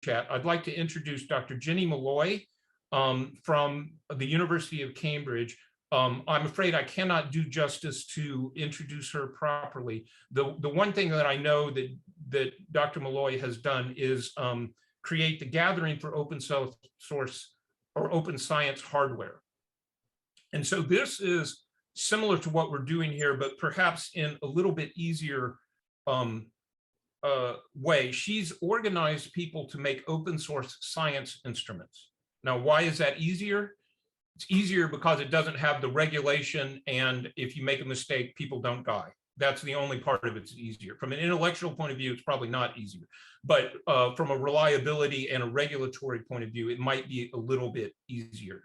chat, I'd like to introduce Dr. Ginny Malloy from the University of Cambridge. I'm afraid I cannot do justice to introduce her properly. The one thing that I know that Dr. Malloy has done is create the gathering for open source or open science hardware. And so this is similar to what we're doing here, but perhaps in a little bit easier way. She's organized people to make open source science instruments. Now, why is that easier? It's easier because it doesn't have the regulation, and if you make a mistake, people don't die. That's the only part of it's easier. From an intellectual point of view, it's probably not easier, but from a reliability and a regulatory point of view, it might be a little bit easier.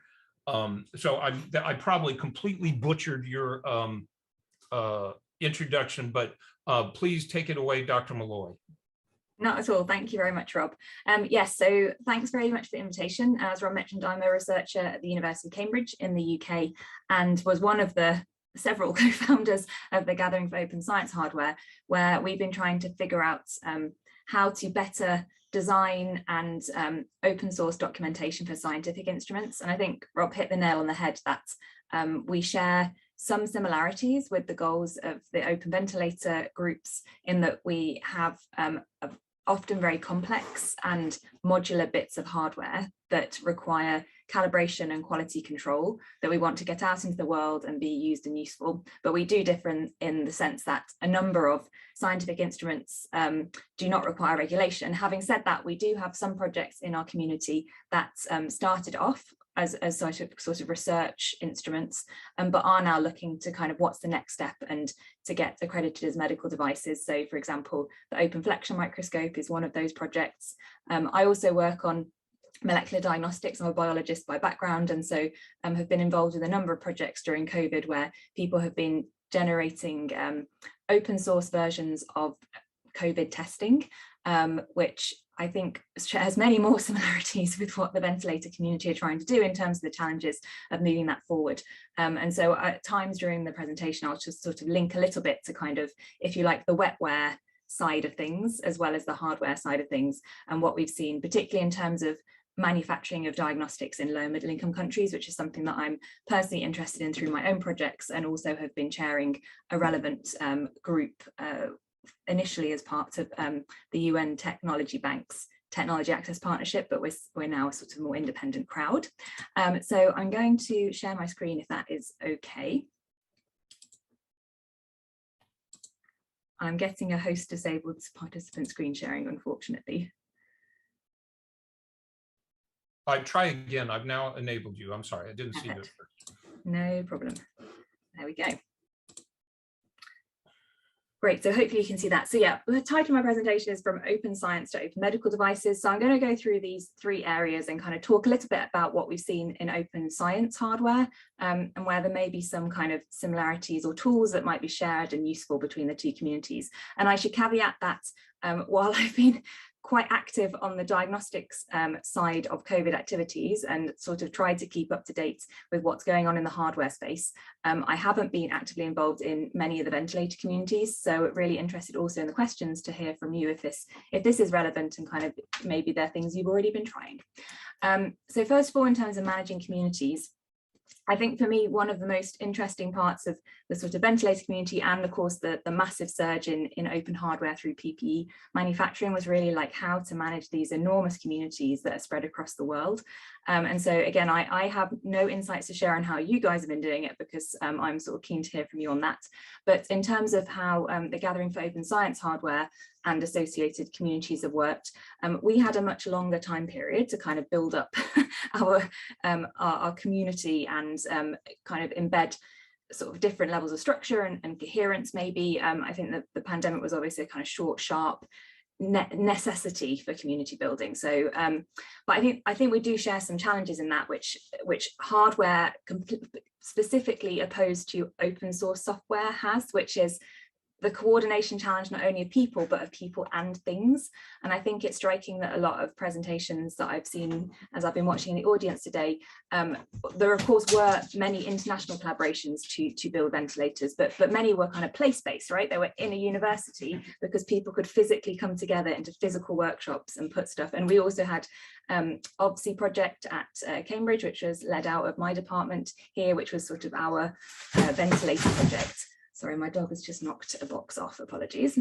So I probably completely butchered your introduction, but please take it away, Dr. Malloy. Not at all. Thank you very much, Rob. Yes, so thanks very much for the invitation. As Rob mentioned, I'm a researcher at the University of Cambridge in the UK and was one of the several co-founders of the Gathering for Open Science Hardware, where we've been trying to figure out how to better design and open source documentation for scientific instruments. And I think Rob hit the nail on the head that we share some similarities with the goals of the open ventilator groups in that we have often very complex and modular bits of hardware that require calibration and quality control that we want to get out into the world and be used and useful. But we do differ in the sense that a number of scientific instruments do not require regulation. Having said that, we do have some projects in our community that started off as sort of research instruments, but are now looking to kind of what's the next step and to get accredited as medical devices. So for example, the open flexion microscope is one of those projects. I also work on molecular diagnostics. I'm a biologist by background, and so have been involved with a number of projects during COVID where people have been generating open source versions of COVID testing, which I think shares many more similarities with what the ventilator community are trying to do in terms of the challenges of moving that forward. And so at times during the presentation, I'll just sort of link a little bit to kind of, if you like, the wetware side of things, as well as the hardware side of things, and what we've seen, particularly in terms of manufacturing of diagnostics in low and middle income countries, which is something that I'm personally interested in through my own projects, and also have been chairing a relevant group initially as part of the UN Technology Bank's Technology Access Partnership, but we're now a sort of more independent crowd. So I'm going to share my screen if that is okay. I'm getting a host disabled participant screen sharing, unfortunately. Try again. I've now enabled you. I'm sorry, I didn't see you at first. No problem. There we go. Great, so hopefully you can see that. So yeah, the title of my presentation is From Open Science to Open Medical Devices. So I'm going to go through these three areas and kind of talk a little bit about what we've seen in open science hardware and where there may be some kind of similarities or tools that might be shared and useful between the two communities. And I should caveat that while I've been quite active on the diagnostics side of COVID activities and sort of tried to keep up to date with what's going on in the hardware space, I haven't been actively involved in many of the ventilator communities. So really interested also in the questions to hear from you if this is relevant and kind of maybe they're things you've already been trying. So first of all, in terms of managing communities, I think for me, one of the most interesting parts of the sort of ventilator community and of course the massive surge in open hardware through PPE manufacturing was really like how to manage these enormous communities that are spread across the world. And so again, I have no insights to share on how you guys have been doing it because I'm sort of keen to hear from you on that. But in terms of how the Gathering for Open Science hardware and associated communities have worked, we had a much longer time period to kind of build up our community and kind of embed sort of different levels of structure and coherence maybe. I think that the pandemic was obviously a kind of short, sharp necessity for community building. So but I think we do share some challenges in that which hardware specifically opposed to open source software has, which is the coordination challenge, not only of people, but of people and things. And I think it's striking that a lot of presentations that I've seen as I've been watching in the audience today, there of course were many international collaborations to build ventilators, but many were kind of place-based, right? They were in a university because people could physically come together into physical workshops and put stuff. And we also had OBSI project at Cambridge, which was led out of my department here, which was sort of our ventilator project. Sorry, my dog has just knocked a box off, apologies.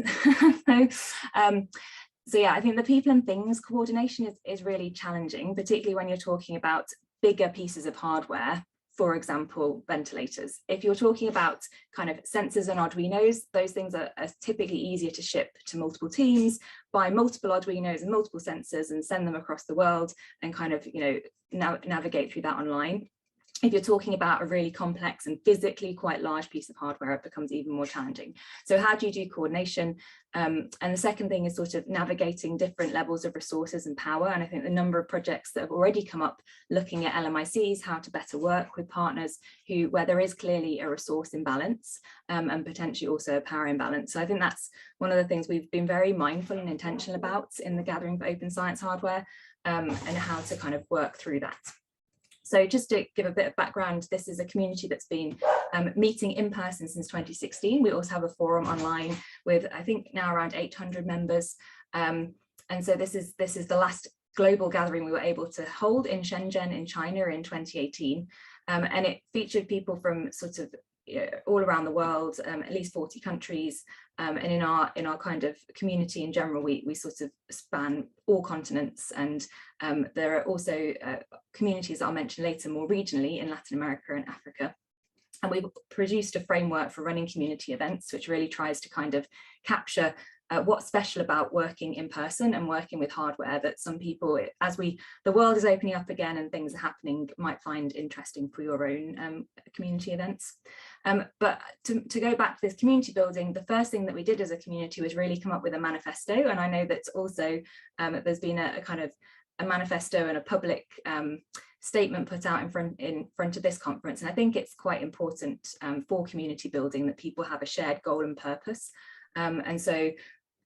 So yeah, I think the people and things coordination is really challenging, particularly when you're talking about bigger pieces of hardware, for example, ventilators. If you're talking about kind of sensors and Arduinos, those things are typically easier to ship to multiple teams, buy multiple Arduinos and multiple sensors and send them across the world and kind of, you know, navigate through that online. If you're talking about a really complex and physically quite large piece of hardware, it becomes even more challenging. So how do you do coordination? And the second thing is sort of navigating different levels of resources and power. And I think the number of projects that have already come up looking at LMICs, how to better work with partners where there is clearly a resource imbalance and potentially also a power imbalance. So I think that's one of the things we've been very mindful and intentional about in the Gathering for Open Science Hardware and how to kind of work through that. So just to give a bit of background, this is a community that's been meeting in person since 2016. We also have a forum online with, I think, now around 800 members. And so this is the last global gathering we were able to hold in Shenzhen in China in 2018. And it featured people from sort of all around the world, at least 40 countries. And in our kind of community in general, we sort of span all continents. And there are also communities that I'll mention later more regionally in Latin America and Africa. And we've produced a framework for running community events, which really tries to kind of capture what's special about working in person and working with hardware that some people, as the world is opening up again and things are happening, might find interesting for your own community events. But to go back to this community building, the first thing that we did as a community was really come up with a manifesto. And I know that also there's been a kind of a manifesto and a public statement put out in front of this conference. And I think it's quite important for community building that people have a shared goal and purpose. And so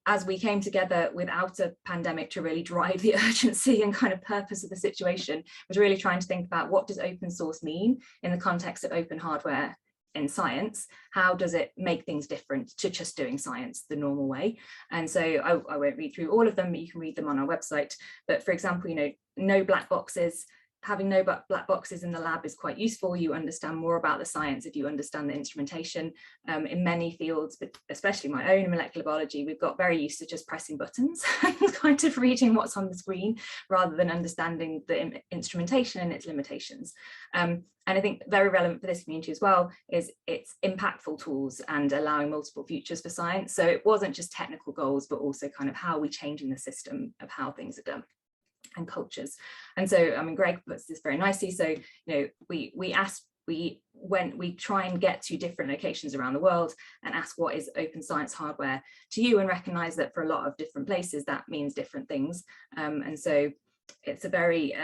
as we came together without a pandemic to really drive the urgency and kind of purpose of the situation, was really trying to think about what does open source mean in the context of open hardware in science? How does it make things different to just doing science the normal way? And so I won't read through all of them, but you can read them on our website. But for example, you know, no black boxes. Having no black boxes in the lab is quite useful. You understand more about the science if you understand the instrumentation. In many fields, but especially my own molecular biology, we've got very used to just pressing buttons and kind of reading what's on the screen rather than understanding the instrumentation and its limitations. And I think very relevant for this community as well is its impactful tools and allowing multiple futures for science. So it wasn't just technical goals, but also kind of how are we changing the system of how things are done and cultures. And so, I mean, Greg puts this very nicely. So, you know, we try and get to different locations around the world and ask what is open science hardware to you, and recognize that for a lot of different places that means different things. And so it's a very,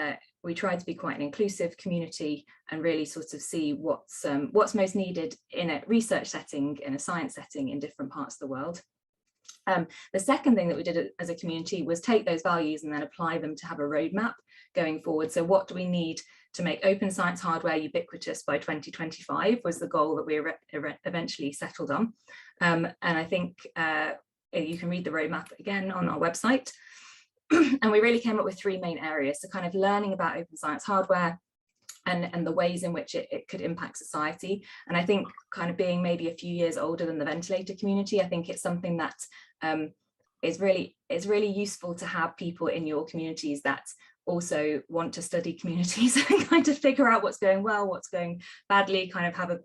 we try to be quite an inclusive community and really sort of see what's most needed in a research setting, in a science setting in different parts of the world. The second thing that we did as a community was take those values and then apply them to have a roadmap going forward. So what do we need to make open science hardware ubiquitous by 2025 was the goal that we eventually settled on. And I think you can read the roadmap again on our website. And we really came up with three main areas. So kind of learning about open science hardware, and the ways in which it could impact society. And I think kind of being maybe a few years older than the ventilator community, I think it's something that is really useful to have people in your communities that also want to study communities and kind of figure out what's going well, what's going badly, kind of have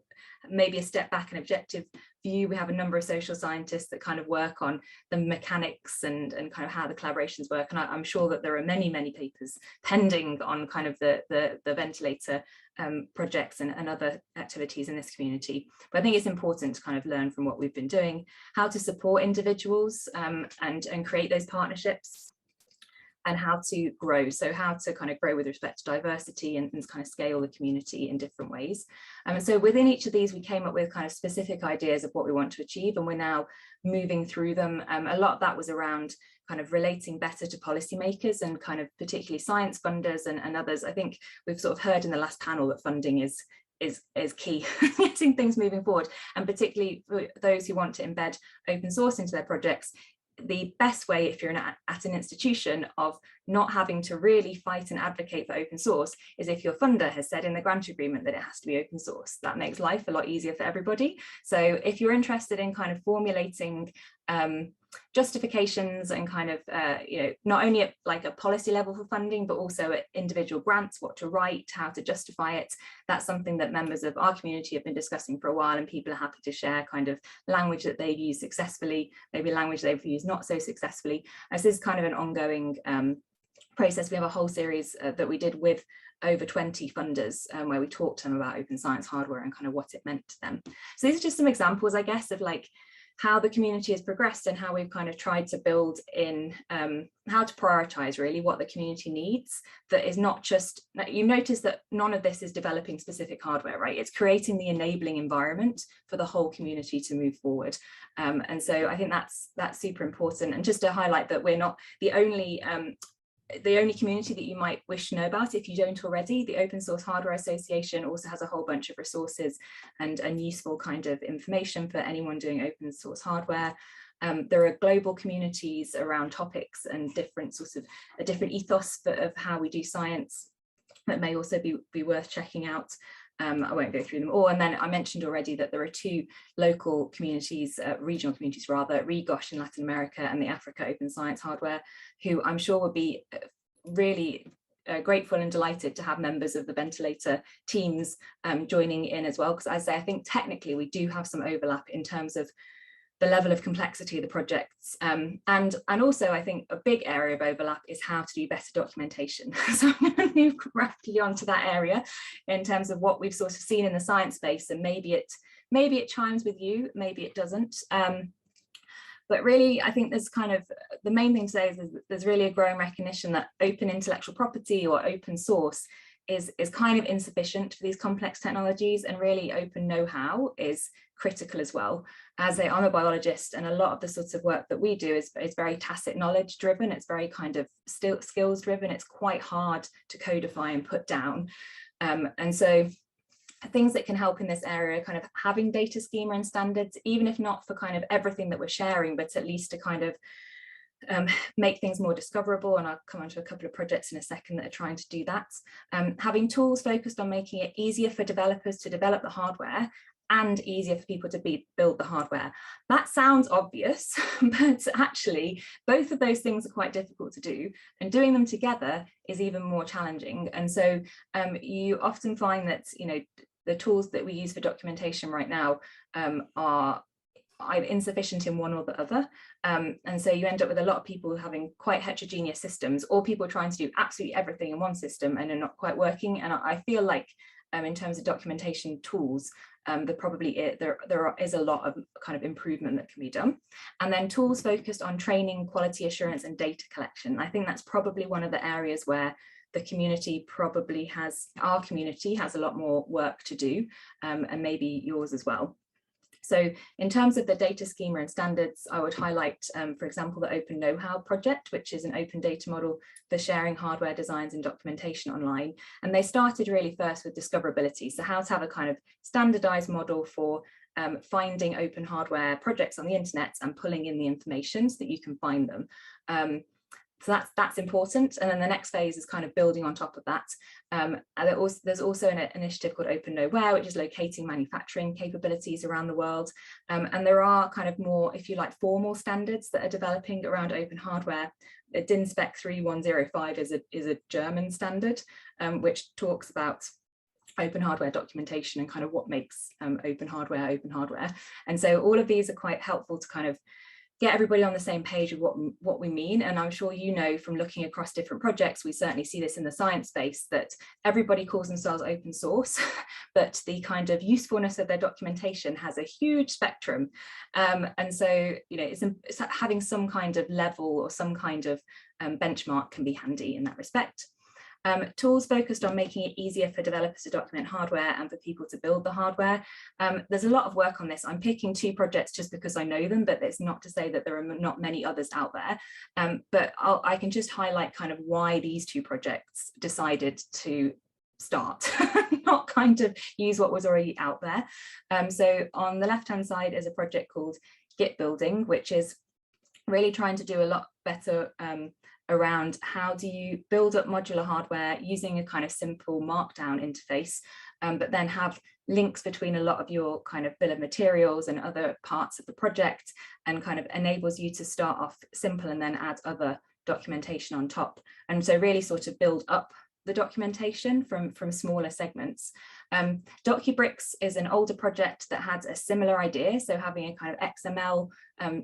maybe a step back and objective view. We have a number of social scientists that kind of work on the mechanics and kind of how the collaborations work. And I'm sure that there are many papers pending on kind of the ventilator projects and other activities in this community. But I think it's important to kind of learn from what we've been doing, how to support individuals and create those partnerships. and how to grow. So how to kind of grow with respect to diversity and kind of scale the community in different ways. And so within each of these, we came up with kind of specific ideas of what we want to achieve, and we're now moving through them. A lot of that was around kind of relating better to policymakers and kind of particularly science funders and others. I think we've sort of heard in the last panel that funding is key getting things moving forward, and particularly for those who want to embed open source into their projects. The best way, if you're at an institution, of not having to really fight and advocate for open source is if your funder has said in the grant agreement that it has to be open source. That makes life a lot easier for everybody. So if you're interested in kind of formulating justifications and kind of, not only at like a policy level for funding, but also at individual grants, what to write, how to justify it. That's something that members of our community have been discussing for a while, and people are happy to share kind of language that they've used successfully, maybe language they've used not so successfully. As this is kind of an ongoing process. We have a whole series that we did with over 20 funders where we talked to them about open science hardware and kind of what it meant to them. So these are just some examples, I guess, of like how the community has progressed and how we've kind of tried to build in how to prioritize really what the community needs. That is not just, you notice that none of this is developing specific hardware, right? it's creating the enabling environment for the whole community to move forward. And so I think that's super important. And just to highlight that we're not the only community that you might wish to know about if you don't already. The Open Source Hardware Association also has a whole bunch of resources and useful kind of information for anyone doing open source hardware. There are global communities around topics and different sorts of a different ethos of how we do science that may also be worth checking out. I won't go through them all. And then I mentioned already that there are two local communities, regional communities rather, REGOSH in Latin America and the Africa Open Science Hardware, who I'm sure would be really grateful and delighted to have members of the ventilator teams joining in as well. Because as I say, I think technically we do have some overlap in terms of the level of complexity of the projects. And also I think a big area of overlap is how to do better documentation. So I'm going to move rapidly on to that area in terms of what we've sort of seen in the science space, and maybe it chimes with you, maybe it doesn't. But really, I think there's kind of, the main thing to say is there's really a growing recognition that open intellectual property or open source is kind of insufficient for these complex technologies, and really open know-how is critical as well. I'm a biologist, and a lot of the sorts of work that we do is very tacit knowledge driven. It's very kind of skills driven. It's quite hard to codify and put down. And so things that can help in this area, kind of having data schema and standards, even if not for kind of everything that we're sharing, but at least to kind of make things more discoverable. And I'll come on to a couple of projects in a second that are trying to do that. Having tools focused on making it easier for developers to develop the hardware and easier for people to build the hardware. That sounds obvious, but actually both of those things are quite difficult to do, and doing them together is even more challenging. And so you often find that, the tools that we use for documentation right now are either insufficient in one or the other. And so you end up with a lot of people having quite heterogeneous systems, or people trying to do absolutely everything in one system and are not quite working. And I feel like in terms of documentation tools, there is a lot of kind of improvement that can be done. And then tools focused on training, quality assurance and data collection. I think that's probably one of the areas where the community our community has a lot more work to do, and maybe yours as well. So in terms of the data schema and standards, I would highlight, for example, the Open Know-How project, which is an open data model for sharing hardware designs and documentation online. And they started really first with discoverability. So how to have a kind of standardized model for finding open hardware projects on the internet and pulling in the information so that you can find them. So that's important. And then the next phase is kind of building on top of that. And there's also an initiative called Open Nowhere, which is locating manufacturing capabilities around the world. And there are kind of more, if you like, formal standards that are developing around open hardware. DIN Spec 3105 is a German standard, which talks about open hardware documentation and kind of what makes open hardware. And so all of these are quite helpful to kind of get everybody on the same page of what we mean. And I'm sure you know from looking across different projects, we certainly see this in the science space, that everybody calls themselves open source, but the kind of usefulness of their documentation has a huge spectrum. And so, you know, it's having some kind of level or some kind of benchmark can be handy in that respect. Tools focused on making it easier for developers to document hardware and for people to build the hardware. There's a lot of work on this. I'm picking 2 projects just because I know them, but it's not to say that there are not many others out there. But I can just highlight kind of why these 2 projects decided to start, not kind of use what was already out there. So on the left-hand side is a project called Git Building, which is really trying to do a lot better around how do you build up modular hardware using a kind of simple markdown interface, but then have links between a lot of your kind of bill of materials and other parts of the project, and kind of enables you to start off simple and then add other documentation on top. And so really sort of build up the documentation from smaller segments. DocuBricks is an older project that had a similar idea, so having a kind of XML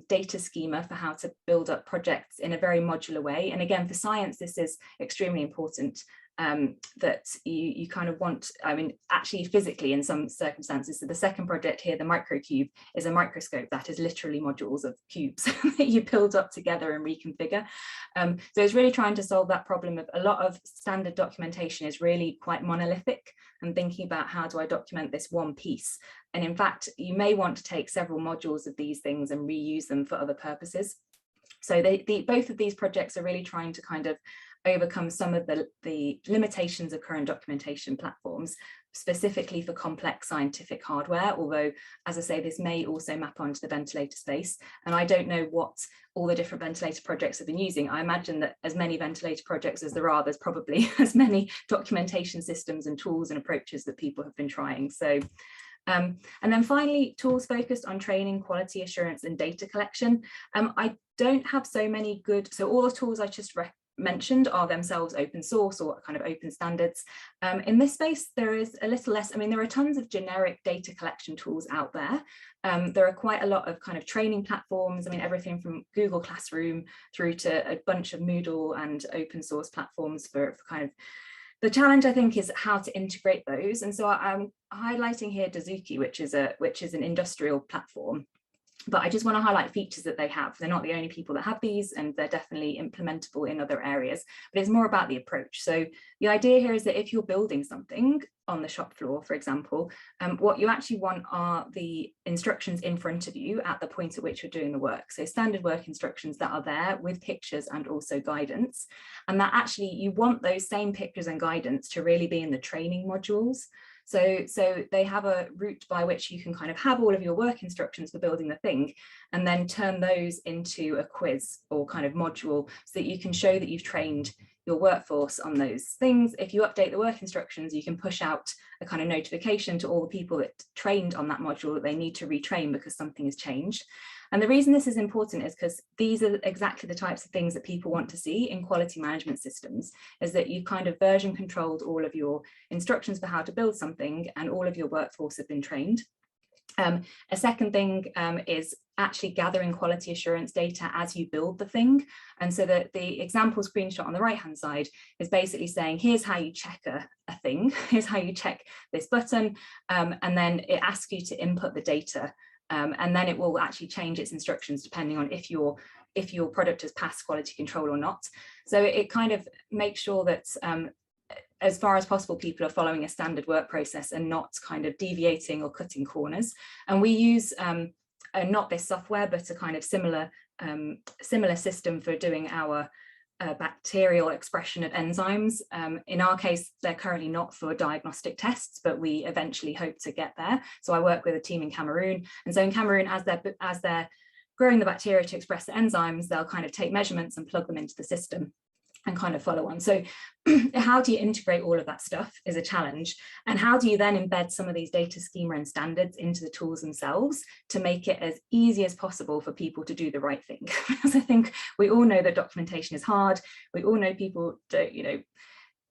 data schema for how to build up projects in a very modular way. And again, for science, this is extremely important, that you kind of want, I mean, actually physically in some circumstances. So the second project here, the microcube, is a microscope that is literally modules of cubes that you build up together and reconfigure. So it's really trying to solve that problem of a lot of standard documentation is really quite monolithic, and thinking about how do I document this one piece. And in fact, you may want to take several modules of these things and reuse them for other purposes. So both of these projects are really trying to kind of overcome some of the limitations of current documentation platforms, specifically for complex scientific hardware, although, as I say, this may also map onto the ventilator space. And I don't know what all the different ventilator projects have been using. I imagine that as many ventilator projects as there are, there's probably as many documentation systems and tools and approaches that people have been trying. So and then finally, tools focused on training, quality assurance and data collection. I don't have so many good, so all the tools I just mentioned are themselves open source or kind of open standards. In this space, there is a little less, I mean, there are tons of generic data collection tools out there. There are quite a lot of kind of training platforms. I mean, everything from Google Classroom through to a bunch of Moodle and open source platforms for kind of, the challenge, I think, is how to integrate those. And so I'm highlighting here Dozuki, which is an industrial platform. But I just want to highlight features that they have. They're not the only people that have these, and they're definitely implementable in other areas, but it's more about the approach. So the idea here is that if you're building something on the shop floor, for example, what you actually want are the instructions in front of you at the point at which you're doing the work. So standard work instructions that are there with pictures and also guidance. And that actually you want those same pictures and guidance to really be in the training modules. So they have a route by which you can kind of have all of your work instructions for building the thing, and then turn those into a quiz or kind of module so that you can show that you've trained your workforce on those things. If you update the work instructions, you can push out a kind of notification to all the people that trained on that module that they need to retrain because something has changed. And the reason this is important is because these are exactly the types of things that people want to see in quality management systems, is that you've kind of version controlled all of your instructions for how to build something and all of your workforce have been trained. A second thing is actually gathering quality assurance data as you build the thing. And so that the example screenshot on the right hand side is basically saying, here's how you check a thing, here's how you check this button, and then it asks you to input the data. And then it will actually change its instructions depending on if your product has passed quality control or not. So it kind of makes sure that as far as possible, people are following a standard work process and not kind of deviating or cutting corners. And we use not this software, but a kind of similar system for doing our bacterial expression of enzymes. In our case, they're currently not for diagnostic tests, but we eventually hope to get there. So I work with a team in Cameroon. And so in Cameroon, as they're growing the bacteria to express the enzymes, they'll kind of take measurements and plug them into the system and kind of follow on. So how do you integrate all of that stuff is a challenge. And how do you then embed some of these data schema and standards into the tools themselves to make it as easy as possible for people to do the right thing? Because I think we all know that documentation is hard. We all know people don't,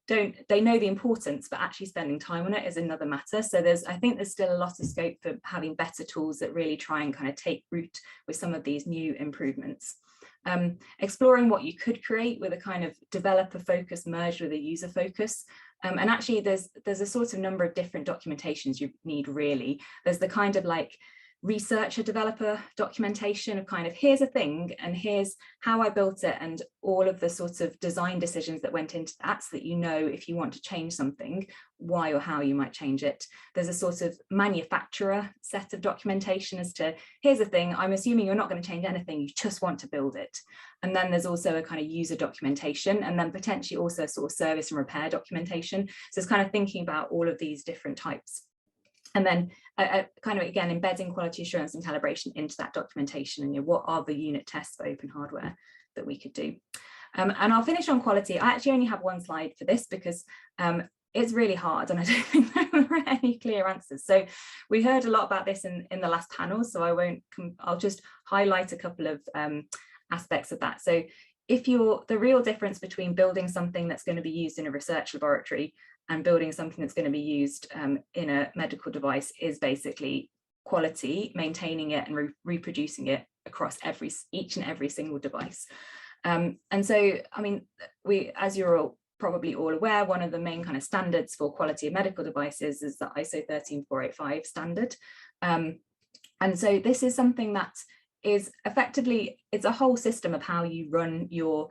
they know the importance, but actually spending time on it is another matter. So I think there's still a lot of scope for having better tools that really try and kind of take root with some of these new improvements. Exploring what you could create with a kind of developer focus merged with a user focus. And actually there's a sort of number of different documentations you need really. There's the kind of like researcher developer documentation of kind of here's a thing and here's how I built it and all of the sorts of design decisions that went into that, so that you know if you want to change something, why or how you might change it. There's a sort of manufacturer set of documentation as to here's a thing, I'm assuming you're not going to change anything, you just want to build it. And then there's also a kind of user documentation, and then potentially also sort of service and repair documentation. So it's kind of thinking about all of these different types. And then kind of, again, embedding quality assurance and calibration into that documentation, and what are the unit tests for open hardware that we could do. And I'll finish on quality. I actually only have one slide for this because it's really hard and I don't think there are any clear answers. So we heard a lot about this in the last panel, so I'll just highlight a couple of aspects of that. So if the real difference between building something that's going to be used in a research laboratory and building something that's going to be used in a medical device is basically quality, maintaining it and reproducing it across each and every single device. And so, I mean, as you're probably all aware, one of the main kind of standards for quality of medical devices is the ISO 13485 standard. And so this is something that is effectively, it's a whole system of how you run your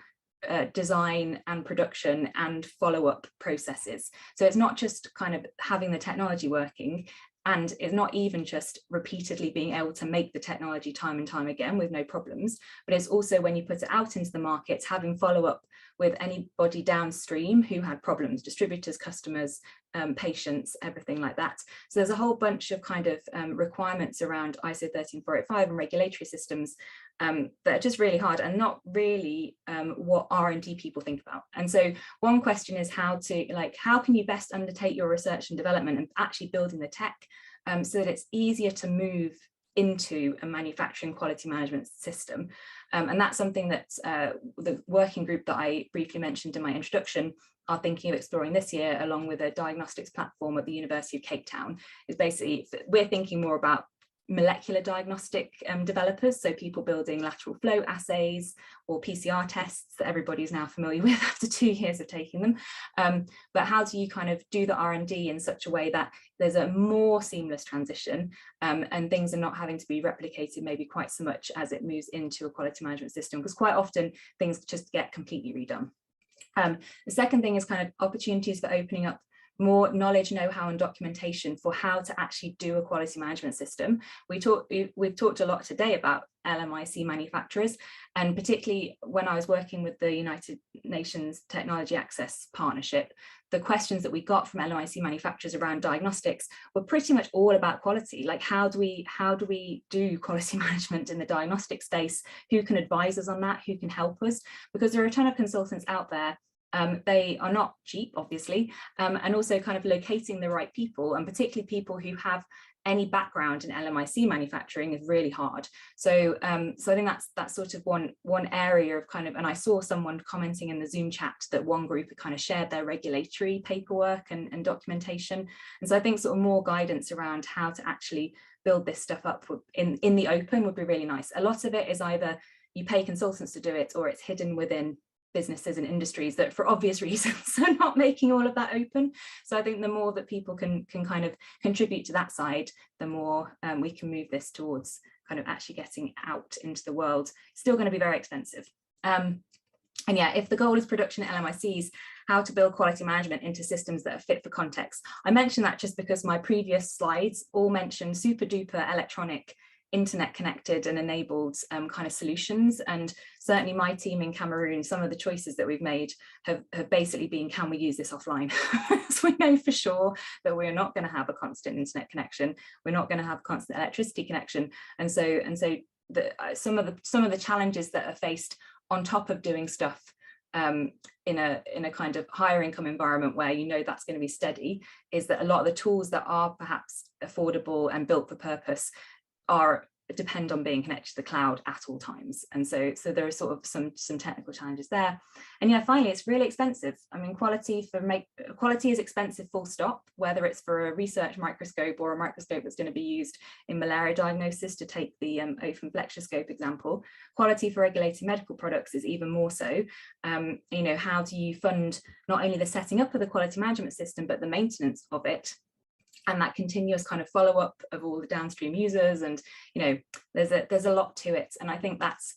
design and production and follow-up processes. So it's not just kind of having the technology working, and it's not even just repeatedly being able to make the technology time and time again with no problems, but it's also when you put it out into the markets, having follow-up with anybody downstream who had problems, distributors, customers, patients, everything like that. So there's a whole bunch of kind of requirements around ISO 13485 and regulatory systems that are just really hard and not really what R&D people think about. And so one question is how can you best undertake your research and development and actually building the tech so that it's easier to move into a manufacturing quality management system. And that's something that the working group that I briefly mentioned in my introduction are thinking of exploring this year, along with a diagnostics platform at the University of Cape Town. Is basically, we're thinking more about molecular diagnostic developers, so people building lateral flow assays or PCR tests that everybody's now familiar with after 2 years of taking them. But how do you kind of do the R&D in such a way that there's a more seamless transition and things are not having to be replicated maybe quite so much as it moves into a quality management system, because quite often things just get completely redone. The second thing is kind of opportunities for opening up more knowledge, know-how and documentation for how to actually do a quality management system. We've talked a lot today about LMIC manufacturers, and particularly when I was working with the United Nations Technology Access Partnership, the questions that we got from LMIC manufacturers around diagnostics were pretty much all about quality. Like, how do we do quality management in the diagnostic space? Who can advise us on that? Who can help us? Because there are a ton of consultants out there. They are not cheap, obviously, and also kind of locating the right people, and particularly people who have any background in LMIC manufacturing is really hard. So, so I think that's sort of one area of kind of, and I saw someone commenting in the Zoom chat that one group had kind of shared their regulatory paperwork and documentation. And so I think sort of more guidance around how to actually build this stuff up in the open would be really nice. A lot of it is either you pay consultants to do it, or it's hidden within businesses and industries that for obvious reasons are not making all of that open. So I think the more that people can kind of contribute to that side, the more we can move this towards kind of actually getting out into the world. It's still going to be very expensive. And yeah, if the goal is production at LMICs, how to build quality management into systems that are fit for context. I mentioned that just because my previous slides all mention super duper electronic, internet connected and enabled kind of solutions, and certainly my team in Cameroon, some of the choices that we've made have basically been, can we use this offline? So we know for sure that we're not going to have a constant internet connection, we're not going to have constant electricity connection, and so some of the challenges that are faced on top of doing stuff in a kind of higher income environment where you know that's going to be steady, is that a lot of the tools that are perhaps affordable and built for purpose are depend on being connected to the cloud at all times. And so there are sort of some technical challenges there. And yeah, finally, it's really expensive. I mean, quality is expensive, full stop, whether it's for a research microscope or a microscope that's going to be used in malaria diagnosis, to take the open flexoscope example. Quality for regulated medical products is even more so. You know, how do you fund not only the setting up of the quality management system, but the maintenance of it? And that continuous kind of follow-up of all the downstream users, and you know, there's a lot to it. And I think that's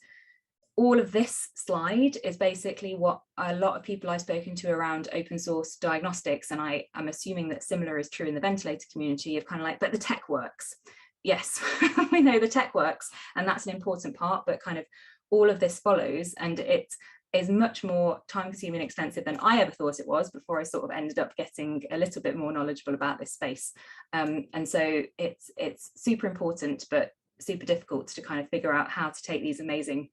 all of this slide is basically what a lot of people I've spoken to around open source diagnostics, and I'm assuming that similar is true in the ventilator community, of kind of like, but the tech works. Yes, we know the tech works, and that's an important part, but kind of all of this follows, and it is much more time-consuming and expensive than I ever thought it was before I sort of ended up getting a little bit more knowledgeable about this space. And so it's super important, but super difficult to kind of figure out how to take these amazing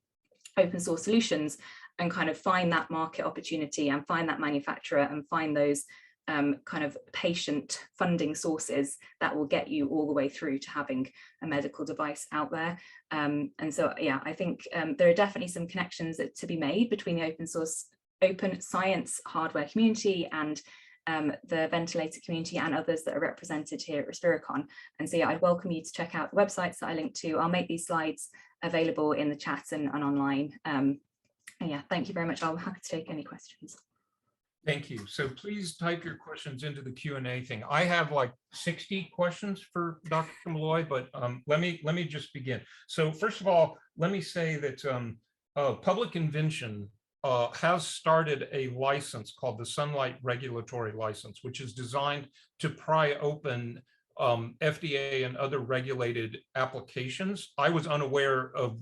open source solutions and kind of find that market opportunity and find that manufacturer and find those kind of patient funding sources that will get you all the way through to having a medical device out there. And so, yeah, I think there are definitely some connections to be made between the open science hardware community and the ventilator community and others that are represented here at RespiraCon. And so, yeah, I'd welcome you to check out the websites that I linked to. I'll make these slides available in the chat and online. And yeah, thank you very much. I'm happy to take any questions. Thank you. So please type your questions into the Q&A thing. I have like 60 questions for Dr. Malloy, but let me just begin. So first of all, let me say that Public Invention has started a license called the Sunlight Regulatory License, which is designed to pry open FDA and other regulated applications. I was unaware of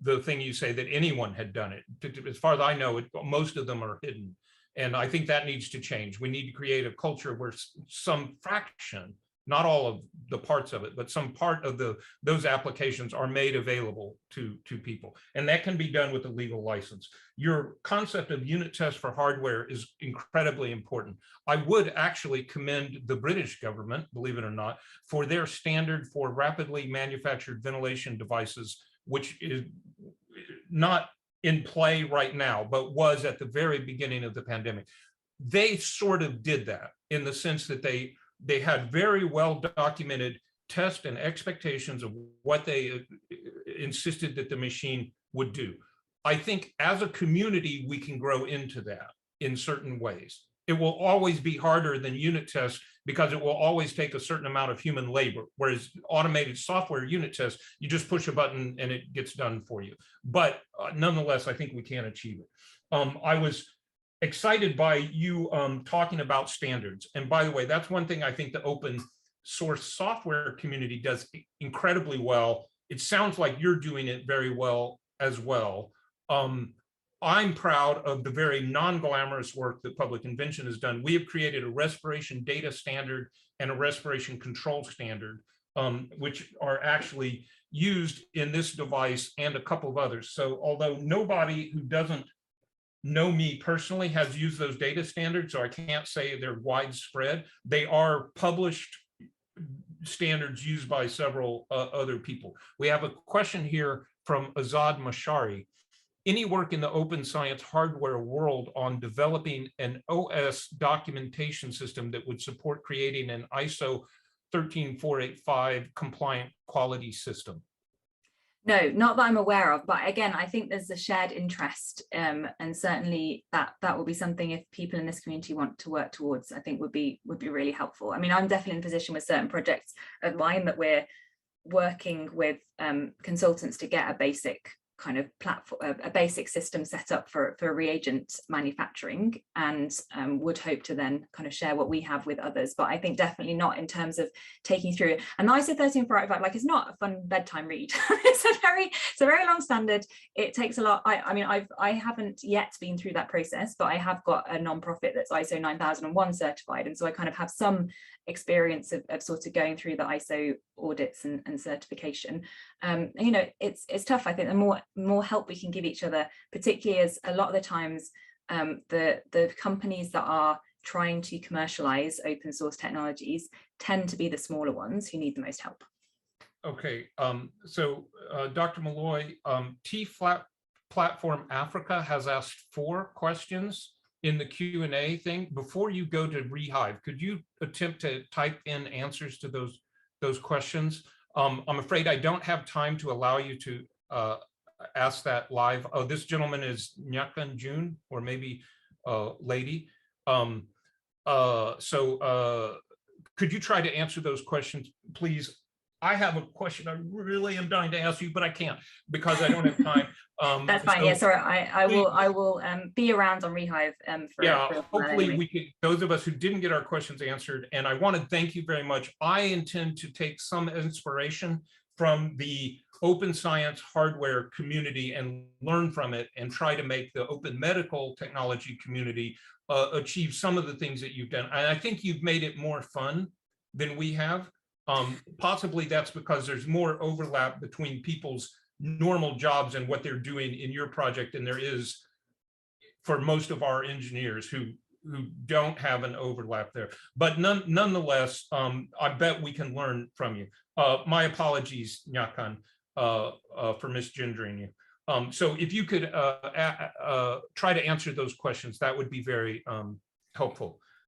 the thing you say that anyone had done it. As far as I know, most of them are hidden. And I think that needs to change. We need to create a culture where some fraction, not all of the parts of it, but some part of those applications are made available to people. And that can be done with a legal license. Your concept of unit test for hardware is incredibly important. I would actually commend the British government, believe it or not, for their standard for rapidly manufactured ventilation devices, which is not in play right now, but was at the very beginning of the pandemic. They sort of did that in the sense that they had very well documented tests and expectations of what they insisted that the machine would do. I think as a community, we can grow into that in certain ways. It will always be harder than unit tests because it will always take a certain amount of human labor, whereas automated software unit tests, you just push a button and it gets done for you. But nonetheless, I think we can achieve it. I was excited by you talking about standards. And by the way, that's one thing I think the open source software community does incredibly well. It sounds like you're doing it very well as well. I'm proud of the very non-glamorous work that Public Invention has done. We have created a respiration data standard and a respiration control standard, which are actually used in this device and a couple of others. So although nobody who doesn't know me personally has used those data standards, so I can't say they're widespread, they are published standards used by several other people. We have a question here from Azad Mashari. Any work in the open science hardware world on developing an OS documentation system that would support creating an ISO 13485 compliant quality system? No, not that I'm aware of, but again, I think there's a shared interest, and certainly that will be something, if people in this community want to work towards, I think would be really helpful. I mean, I'm definitely in a position with certain projects of mine that we're working with consultants to get a basic kind of platform, a basic system set up for reagent manufacturing, and would hope to then kind of share what we have with others. But I think definitely not in terms of taking through it. And the ISO 13485, like, it's not a fun bedtime read. it's a very long standard. It takes a lot. I mean, I haven't yet been through that process, but I have got a nonprofit that's ISO 9001 certified, and so I kind of have some experience of sort of going through the ISO audits and certification. You know, it's tough. I think the more help we can give each other, particularly as a lot of the times the companies that are trying to commercialize open source technologies tend to be the smaller ones who need the most help. Okay, so Dr. Malloy, Platform Africa has asked 4 questions in the Q&A thing. Before you go to Rehive, could you attempt to type in answers to those questions? I'm afraid I don't have time to allow you to ask that live. Oh, this gentleman is Nyakan June, or maybe lady. Could you try to answer those questions, please? I have a question I really am dying to ask you, but I can't because I don't have time. That's fine. Yeah, sorry. I will be around on Rehive for hopefully anyway. we could, those of us who didn't get our questions answered, and I want to thank you very much. I intend to take some inspiration from the open science hardware community and learn from it, and try to make the open medical technology community achieve some of the things that you've done. And I think you've made it more fun than we have. Possibly that's because there's more overlap between people's normal jobs and what they're doing in your project than there is for most of our engineers who don't have an overlap there. But nonetheless, I bet we can learn from you. My apologies, Nyakan, for misgendering you. So if you could try to answer those questions, that would be very helpful.